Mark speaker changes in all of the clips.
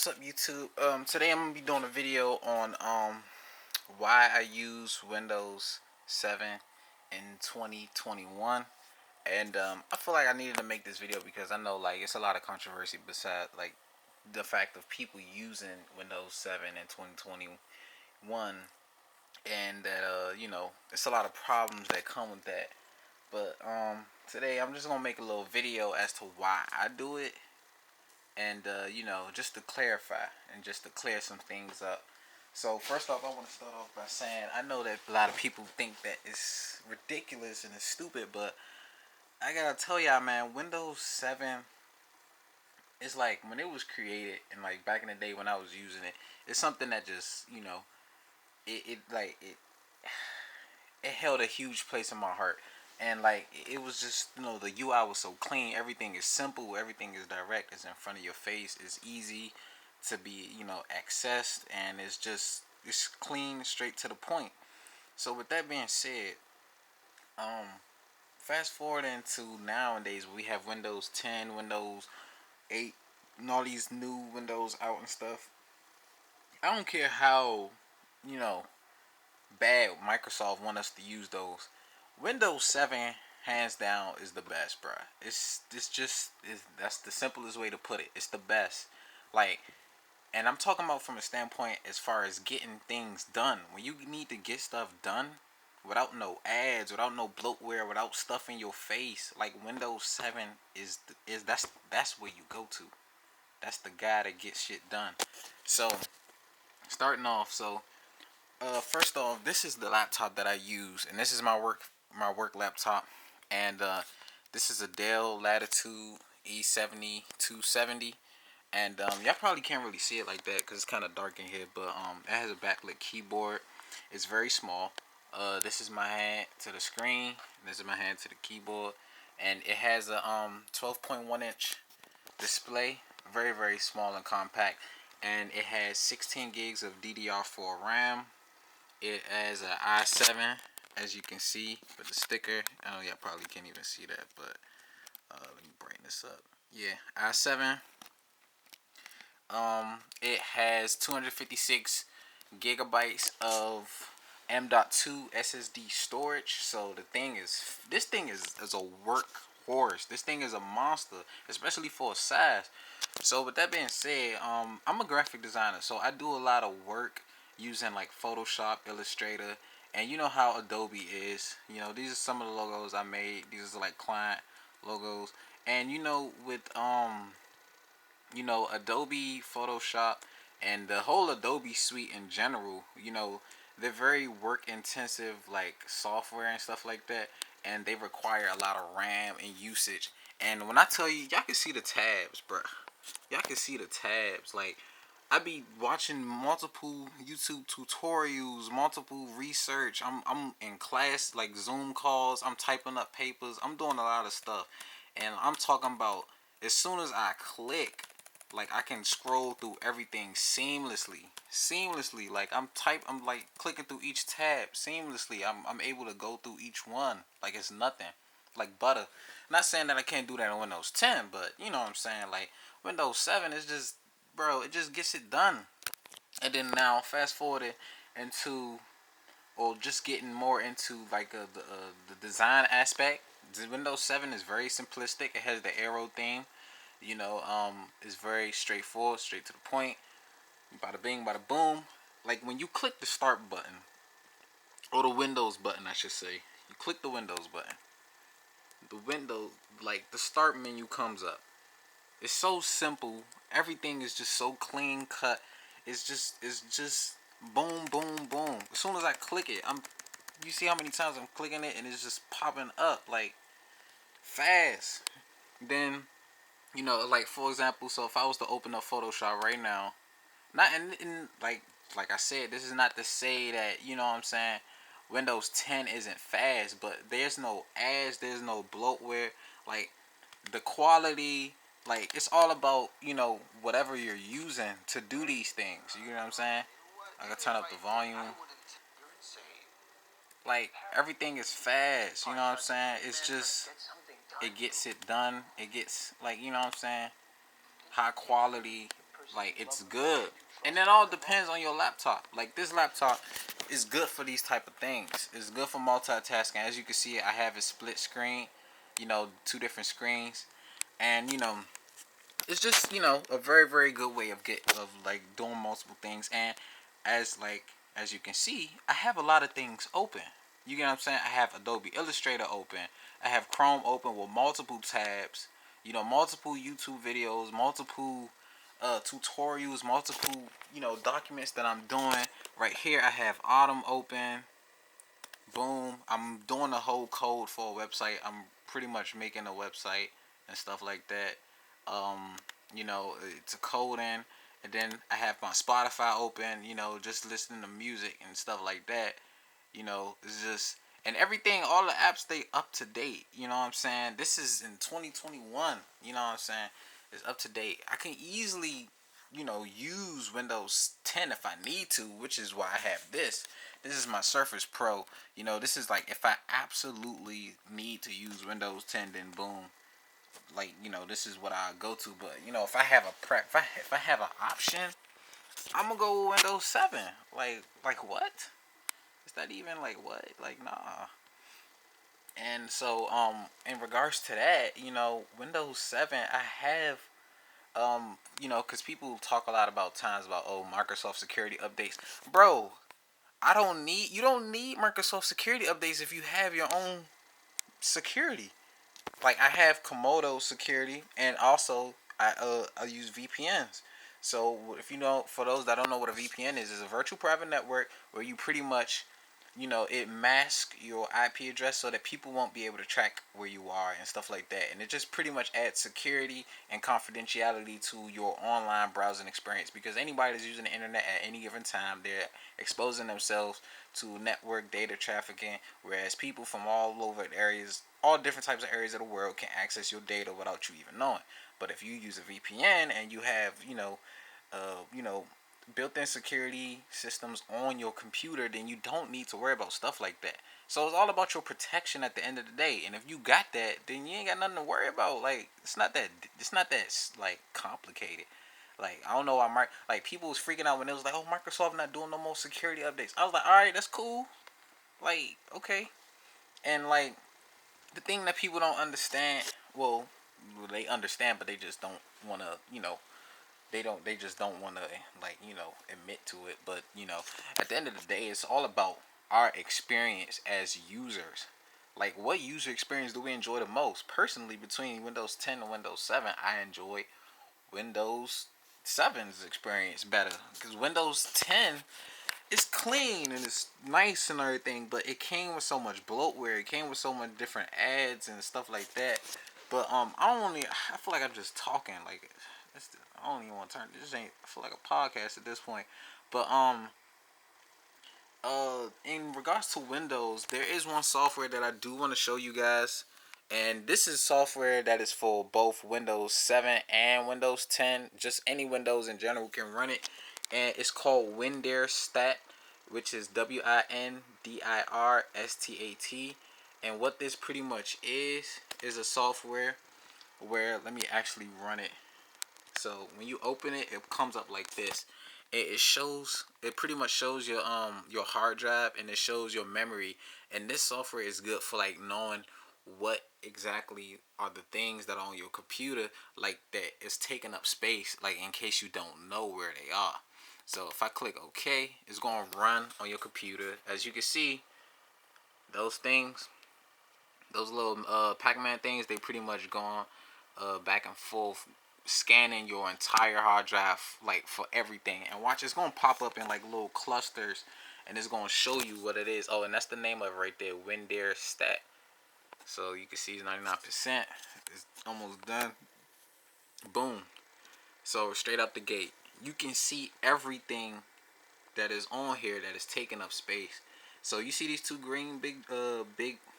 Speaker 1: What's up, YouTube? Today I'm gonna be doing a video on why I use Windows 7 in 2021, and I feel like I needed to make this video because I know like it's a lot of controversy beside like the fact of people using Windows 7 in 2021, and that it's a lot of problems that come with that. But today I'm just gonna make a little video as to why I do it, and just to clarify and just to clear some things up. So first off, I want to start off by saying I know that a lot of people think that it's ridiculous and it's stupid, but I gotta tell y'all, man, Windows 7 is like when it was created and like back in the day when I was using it, it's something that just it held a huge place in my heart. And like it was just the UI was so clean. Everything is simple. Everything is direct. It's in front of your face. It's easy to be accessed, and it's clean, straight to the point. So with that being said, um, fast forward into nowadays, we have Windows 10, Windows 8, and all these new Windows out and stuff. I don't care how you know bad Microsoft want us to use those. Windows 7 hands down is the best, bruh. That's the simplest way to put it. It's the best. Like, and I'm talking about from a standpoint as far as getting things done. When you need to get stuff done without no ads, without no bloatware, without stuff in your face, like Windows 7 is that's where you go to. That's the guy that gets shit done. So, starting off, first off, this is the laptop that I use, and this is my work laptop, and this is a Dell Latitude E70 270, and y'all probably can't really see it like that because it's kind of dark in here, but it has a backlit keyboard. It's very small. This is my hand to the screen. This is my hand to the keyboard, and it has a 12.1-inch display, very small and compact, and it has 16 gigs of DDR4 RAM. It has an i7, as you can see with the sticker. Oh, yeah, probably can't even see that, but let me brighten this up. Yeah, i7. It has 256 gigabytes of M.2 SSD storage. So this thing is a workhorse. This thing is a monster, especially for its size. So with that being said, I'm a graphic designer, so I do a lot of work using like Photoshop, Illustrator, and you know how Adobe is. These are some of the logos I made. These are like client logos, and with Adobe, Photoshop, and the whole Adobe suite in general, they're very work intensive like software and stuff like that, and they require a lot of RAM and usage. And when I tell you, y'all can see the tabs, bruh. Y'all can see the tabs. Like, I be watching multiple YouTube tutorials, multiple research. I'm in class, like Zoom calls. I'm typing up papers. I'm doing a lot of stuff, and I'm talking about as soon as I click, like I can scroll through everything seamlessly. Like I'm like clicking through each tab seamlessly. I'm able to go through each one like it's nothing, like butter. Not saying that I can't do that in Windows 10, but you know what I'm saying. Like Windows 7 is just, bro, it just gets it done. And then now fast forwarded into, or just getting more into like the design aspect. The Windows 7 is very simplistic. It has the arrow theme. It's very straightforward, straight to the point. Bada bing, bada boom. Like when you click the start button, or the Windows button, I should say. You click the Windows button. The window, like the start menu comes up. It's so simple. Everything is just so clean cut. It's just boom, boom, boom. As soon as I click it, you see how many times I'm clicking it and it's just popping up like fast. Then, like for example, so if I was to open up Photoshop right now, not in like I said, this is not to say that, what I'm saying, Windows 10 isn't fast, but there's no ads, there's no bloatware. Like the quality, like it's all about, whatever you're using to do these things. You know what I'm saying? I can turn up the volume. Like everything is fast, you know what I'm saying? It's just, it gets it done. It gets, like, you know what I'm saying, high quality. Like, it's good. And it all depends on your laptop. Like, this laptop is good for these type of things. It's good for multitasking. As you can see, I have a split screen, two different screens. And, it's just, a very, very good way of like doing multiple things. And as you can see, I have a lot of things open. You get what I'm saying? I have Adobe Illustrator open. I have Chrome open with multiple tabs. Multiple YouTube videos, multiple tutorials, multiple documents that I'm doing. Right here, I have Autumn open. Boom. I'm doing the whole code for a website. I'm pretty much making a website and stuff like that. It's a coding. And then I have my Spotify open, just listening to music and stuff like that. It's just, and everything, all the apps stay up to date. You know what I'm saying? This is in 2021. You know what I'm saying? It's up to date. I can easily, use Windows 10 if I need to, which is why I have this. This is my Surface Pro. This is like if I absolutely need to use Windows 10, then boom. Like, this is what I go to. But if I have if I have an option, I'm gonna go with Windows 7. Like what? Is that even like what? Like, nah. And so in regards to that, Windows 7, I have because people talk a lot about times about, oh, Microsoft security updates. Bro, you don't need Microsoft security updates if you have your own security. Like, I have Komodo security, and also I use VPNs. So if for those that don't know what a VPN is a virtual private network where you pretty much, it masks your IP address so that people won't be able to track where you are and stuff like that. And it just pretty much adds security and confidentiality to your online browsing experience, because anybody that's using the internet at any given time, they're exposing themselves to network data trafficking, whereas people from all different types of areas of the world can access your data without you even knowing. But if you use a VPN and you have, uh, you know, built-in security systems on your computer, then you don't need to worry about stuff like that. So it's all about your protection at the end of the day. And if you got that, then you ain't got nothing to worry about. Like, it's not that like complicated. Like, I don't know why people was freaking out when it was like, oh, Microsoft not doing no more security updates. I was like, all right, that's cool. Like, okay. And like, the thing that people don't understand, well, they understand, but they just don't want to, they just don't want to, like, admit to it. But at the end of the day, it's all about our experience as users. Like, what user experience do we enjoy the most? Personally, between Windows 10 and Windows 7, I enjoy Windows 7's experience better, because Windows 10, it's clean and it's nice and everything, but it came with so much bloatware. It came with so much different ads and stuff like that. But I feel like I'm just talking. Like, I don't even want to turn. This ain't. I feel like a podcast at this point. But in regards to Windows, there is one software that I do want to show you guys. And this is software that is for both Windows 7 and Windows 10. Just any Windows in general can run it. And it's called WINDIRSTAT, which is WINDIRSTAT. And what this pretty much is a software where, let me actually run it. So when you open it, it comes up like this. It pretty much shows your hard drive, and it shows your memory. And this software is good for like knowing what exactly are the things that are on your computer, like that is taking up space, like in case you don't know where they are. So if I click OK, it's going to run on your computer. As you can see, those things, those little Pac-Man things, they pretty much going back and forth, scanning your entire hard drive, like, for everything. And watch, it's going to pop up in like little clusters, and it's going to show you what it is. Oh, and that's the name of it right there, WINDIRSTAT. So you can see it's 99%. It's almost done. Boom. So straight up the gate, you can see everything that is on here that is taking up space. So you see these two green big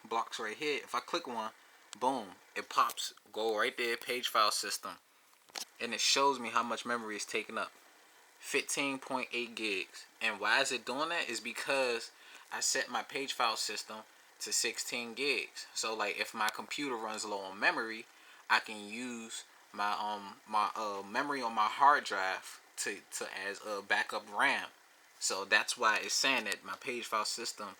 Speaker 1: blocks right here. If I click one, boom, it pops. Go right there, page file system, and it shows me how much memory is taking up. 15.8 gigs. And why is it doing that? Is because I set my page file system to 16 gigs. So like, if my computer runs low on memory, I can use my memory on my hard drive to as a backup RAM. So that's why it's saying that my page file system,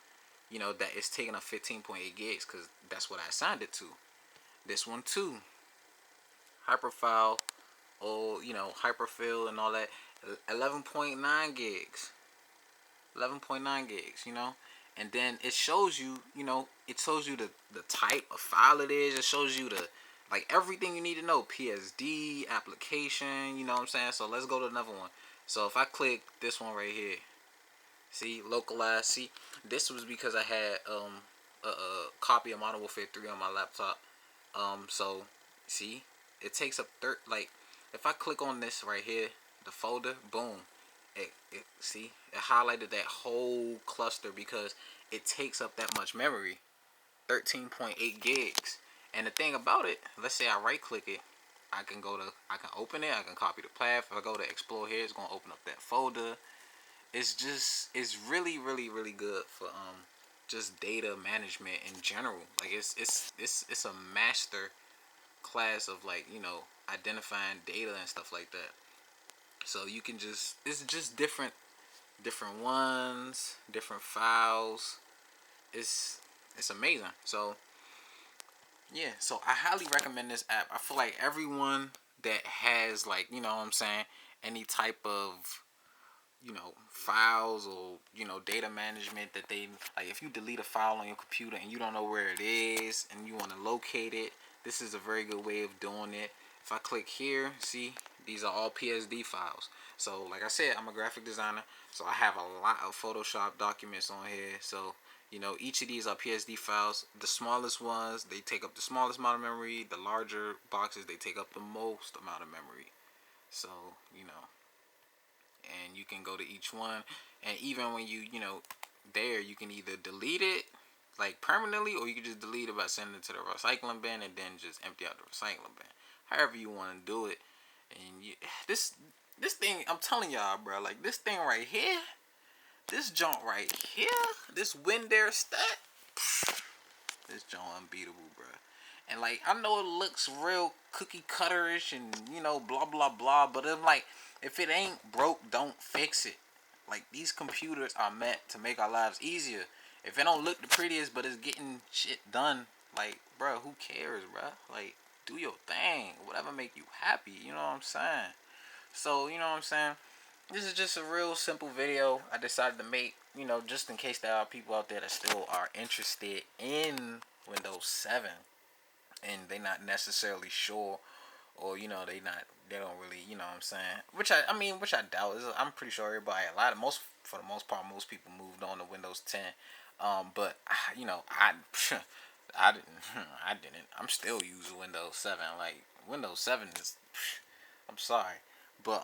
Speaker 1: that it's taking up 15.8 gigs because that's what I assigned it to. This one too, hyperfile, hyperfill and all that, 11.9 gigs. 11.9 gigs, and then it shows you, the type of file it is. It shows you the, like, everything you need to know, PSD, application, you know what I'm saying? So let's go to another one. So if I click this one right here, see, localized, see, this was because I had a copy of Modern Warfare 3 on my laptop. So see, it takes up like, if I click on this right here, the folder, boom, see, it highlighted that whole cluster because it takes up that much memory, 13.8 gigs. And the thing about it, let's say I right click it, I can open it, I can copy the path. If I go to explore here, it's gonna open up that folder. It's really, really, really good for just data management in general. Like, it's a master class of, like, identifying data and stuff like that. So you can it's just different ones, different files. It's amazing. So yeah, so I highly recommend this app. I feel like everyone that has, like, what I'm saying, any type of, files or, data management that they, like, if you delete a file on your computer and you don't know where it is and you want to locate it, this is a very good way of doing it. If I click here, see, these are all PSD files. So like I said, I'm a graphic designer, so I have a lot of Photoshop documents on here. So each of these are PSD files. The smallest ones, they take up the smallest amount of memory. The larger boxes, they take up the most amount of memory. So and you can go to each one, and even when there, you can either delete it, like, permanently, or you can just delete it by sending it to the recycling bin and then just empty out the recycling bin, however you want to do it. And this thing, I'm telling y'all, bro, like, this thing right here, this joint right here, this WINDIRSTAT, this joint unbeatable, bro. And, like, I know it looks real cookie cutterish and, blah blah blah, but I'm like, if it ain't broke, don't fix it. Like, these computers are meant to make our lives easier. If it don't look the prettiest, but it's getting shit done, like, bro, who cares, bro? Like, do your thing, whatever make you happy. You know what I'm saying? So, you know what I'm saying? This is just a real simple video I decided to make, just in case there are people out there that still are interested in Windows 7 and they not necessarily sure, or they don't really, what I'm saying, which I doubt. I'm pretty sure everybody, for the most part, most people moved on to Windows 10. But I didn't. I didn't. I'm still using Windows 7. Like, Windows 7 is, I'm sorry, but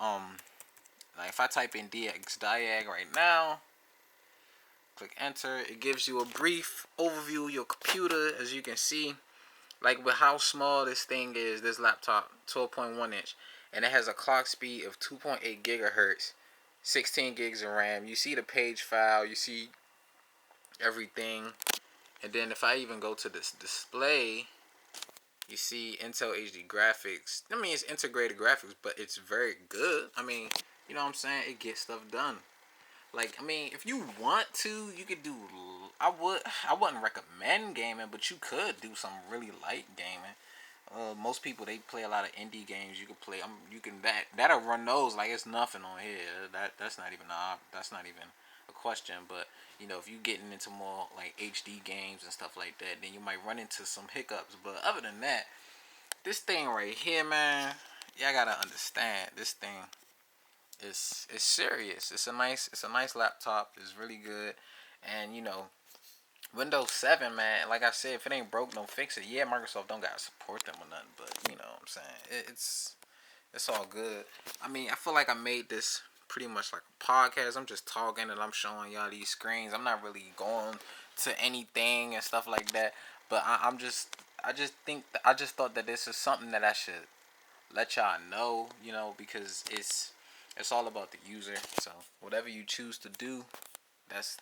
Speaker 1: like, if I type in DXDiag right now, click enter, it gives you a brief overview of your computer. As you can see, like, with how small this thing is, this laptop, 12.1 inch, and it has a clock speed of 2.8 gigahertz, 16 gigs of RAM. You see the page file, you see everything. And then if I even go to this display, you see Intel HD graphics. I mean, it's integrated graphics, but it's very good. I mean, you know what I'm saying? It gets stuff done. Like, I mean, if you want to, you could do. I wouldn't recommend gaming, but you could do some really light gaming. Most people, they play a lot of indie games. You could play. You can that'll run those like it's nothing on here. That's not even a question. But if you getting into more like HD games and stuff like that, then you might run into some hiccups. But other than that, this thing right here, man, y'all gotta understand. This thing it's serious. It's a nice laptop. It's really good, and Windows 7, man. Like I said, if it ain't broke, don't fix it. Yeah, Microsoft don't gotta support them or nothing, but you know what I'm saying. It's all good. I mean, I feel like I made this pretty much like a podcast. I'm just talking and I'm showing y'all these screens. I'm not really going to anything and stuff like that. But I just thought that this is something that I should let y'all know, because it's all about the user. So whatever you choose to do, that's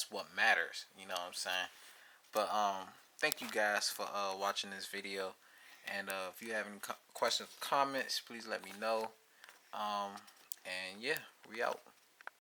Speaker 1: what matters. You know what I'm saying? But thank you guys for watching this video, And if you have any questions, comments, please let me know. And yeah, we out.